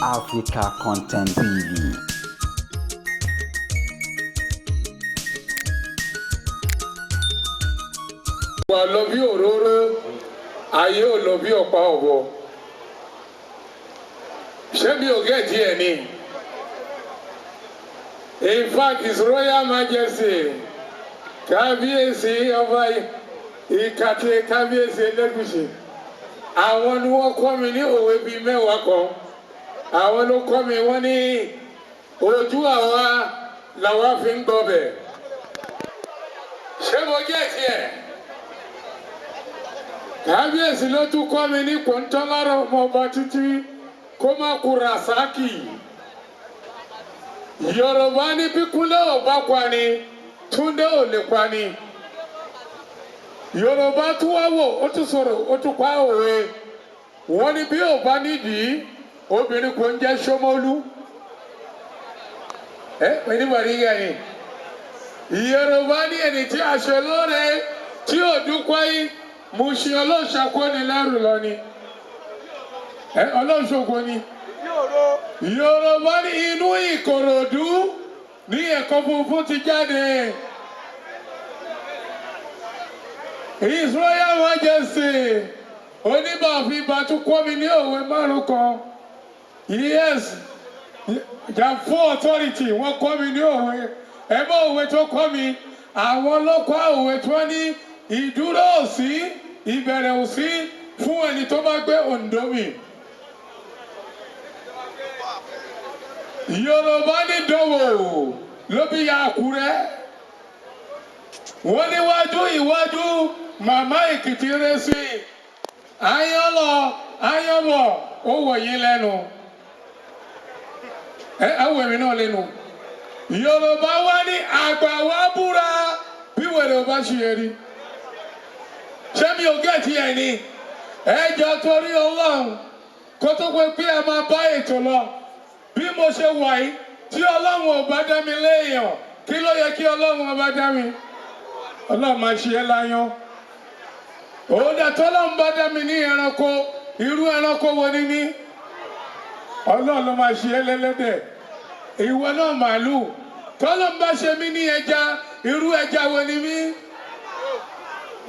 Africa Content TV. Wa lọ bí òróró, ayé ò lọ bí ọ̀pá ọ̀bọ. Ṣé mi ò gẹ̀ẹ́tì ẹ̀ ni? In fact, His Royal Majesty, Kábíyèsí ọba Ìkàtẹ́ Kábíyèsí Elégùṣì. Àwọn ni wọ́n kọ́ mi ní òwe bíi mẹ́wàá kan. Àwọn ló kọ́ mi wọ́n ní ojú àwa làwa fi ń gbọ́bẹ̀. Ṣé mo gẹ̀ẹ́tì ẹ̀? Kábíyèsí ló tún kọ́ mi ní pọ̀ntọ́lára ọmọọba títí kó má kú Rasaki. Yorùbá ní bí Kúnlé ò bá pa ni, Túndé ò lè pa ni. Yorùbá tún wá wò, ó tún sọ̀rọ̀, ó tún pa òwe. Wọ́n ní bí ò bá nídìí, obìnrin kò ń jẹ́ Ṣómólú. Anybody hear me? Yorùbá ní ẹni tí aṣọ lóore tí ò dúpẹ́ yìí. Mùsùlùmí ọlọ́ṣàkó ni lẹ́rù lọ ni. Ọlọ́ṣogbo ni. Yorùbá ní inú Ìkòròdú ní ẹ̀kọ́ funfun ti jáde. His Royal Majesty oníbàáfin bàtú kọ́ mi ní òwe márùn kan. Yes, Jàǹfó authority wọ́n kọ́ mi ní òwe. Ẹ̀bọ́ òwe tó kọ́ mi, àwọn ló kọ́ òwe tó ní ìdúró òsì ìbẹ̀rẹ̀ òsì fún ẹni tó bá gbé Oǹdó mì. Yorùbá ní dòwò ló bí ya Àkúrẹ́. Wọ́n níwájú ìwájú màmá Èkìtì rẹ̀ sí. Ayán lọ, ayán bọ̀, ó wọ̀ yín lẹ́nu. Awọ̀ èmi náà lẹ́nu. Yorùbá wá ní àgbà wá búra bí wèrè ò bá ṣe yẹ rí. Ṣé mi ò gẹ̀ẹ́tì ẹ̀ ni? Ẹ jọ torí Ọlọ́run kó tó pé a máa bá ètò lọ. Bí mo ṣe wà yìí, tí Ọlọ́run ò bá dá mi léèyàn, kí ló yẹ kí Ọlọ́run bá dá mi? Ọlọ́run máa ṣe é láyán. Òòdà tọ́lọ́run bá dá mi ní ẹranko, irú ẹranko wo ni mí? Ọlọ́run ló máa ṣe é lẹ́lẹ́dẹ̀. Ìwọ náà màálù. Tọ́lọ́run bá ṣe mí ní ẹja, irú ẹja wo ni mí?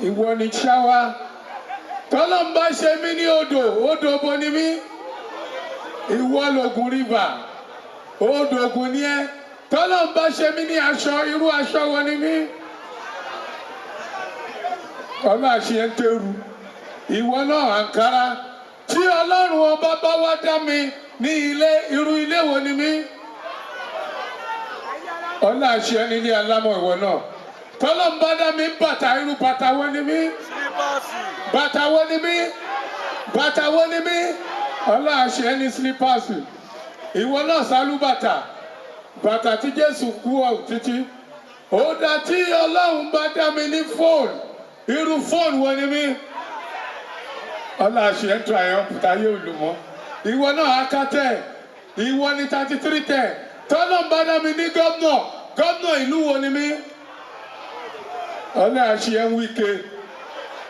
Ìwọ ni ṣáwá. Tọ́lọ́run bá ṣe mí ní odò, odò bo ni mí? Ìwọ l'Ògùn river, odò Ògùn ni ẹ́. Tọ́lọ́run bá ṣe mí ní aṣọ, irú aṣọ wo ni mí? Ọlọ́run àṣẹ ń tẹ́rù. Ìwọ náà àǹkárá. Tí Ọlọ́run ọba bá wá dá mi ní ilé, irú ilé wo ni mí? Ọlọ́run àṣẹ nílé alámọ̀ ìwọ náà. Tọ́lọ́run bá dá mi bàtà, irú bàtà wo ni mí? Bàtà wo ni mí? Bàtà wo ni mí? Ọlọ́run àṣẹ ní sílípàsì. Ìwọ náà sálúbàtà. Bàtà tí Jésù kú ọ̀ títí. Ó dá tí Ọlọ́run bá dá mi ní fóònù. Irú fóònù wo ni mí? Ọlọ́run àṣẹ ń triumph táyé olùmọ́. Ìwọ náà akátẹ̀. Ìwọ ní 3310. Tọ́lọ́run bá dá mi ní gómìnà. Gómìnà ìlú wo ni mí? Ọlọ́run àṣẹ ń Wike.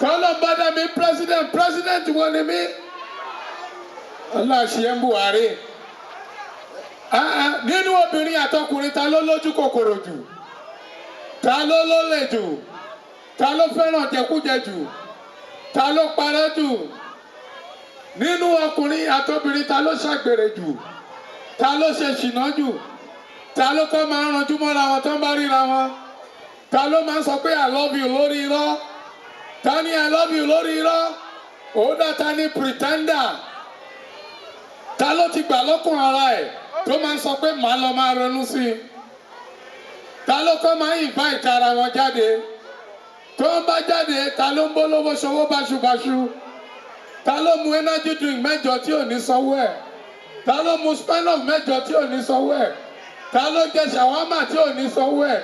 Tọ́lọ́run bá dá mi president wo ni mí? Ọlọ́run àṣẹ ń Buhari. Nínú obìnrin àtọkùnrin ta ló lójú kòkòrò jù? Ta ló lólè jù? Ta ló fẹ́ràn jẹkújẹ jù? Ta ló parẹ́ jù? Nínú ọkùnrin àtobìnrin ta ló ṣàgbèrè jù? Ta ló ṣe ṣìnà jù? Ta ló kọ́ máa ń ranjú mọ́ra wọn tó ń bá ríra wọn? Ta ló máa ń sọ pé I love you lórí irọ́? Ta ni I love you lórí irọ́? Ó dá ta ni pretender? Ta ló ti gbà lọ́kùn ara ẹ̀ tó máa ń sọ pé màá lọ máa ronú sí i? Ta ló kọ́ máa ń invite ara wọn jáde? Tó ń bá jáde, ta ló ń bólówó ṣòwò báṣubàṣu? Ta ló mu energy drink mẹ́jọ tí ò ní sanwó ẹ̀? Ta ló mu Smirnoff mẹ́jọ tí ò ní sanwó ẹ̀? Ta ló jẹ ṣàwámà tí ò ní sanwó ẹ̀?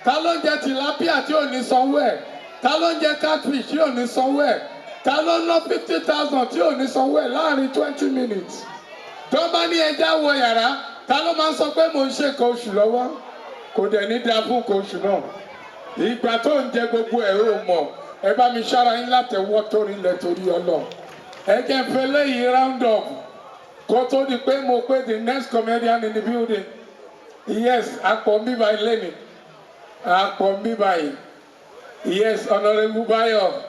Ta ló jẹ tilapia tí ò ní sanwó ẹ̀? Ta ló jẹ catfish tí ò ní sanwó ẹ̀? Ta ló ná 50,000 tí ò ní sanwó ẹ̀ láàrin 20 minutes? Tó bá ní ẹja wọ yàrá, ta ló máa ń sọ pé mò ń ṣe nǹkan oṣù lọ́wọ́? Kò dẹ̀ ní dáa fún nǹkan oṣù náà. Ìgbà tó ń jẹ gbogbo ẹ̀ ó mọ̀. Ẹ bá mi ṣára yín látẹ̀wọ́ torí ilẹ̀ torí Ọlọ́run. Ẹ jẹ́ fẹ́ lẹ́yìn round up. kó tó di pé mo pé the next comedian in the building. Yes, Akpombi by Lenny. Akpombi by. Yes, Honorable Bayo.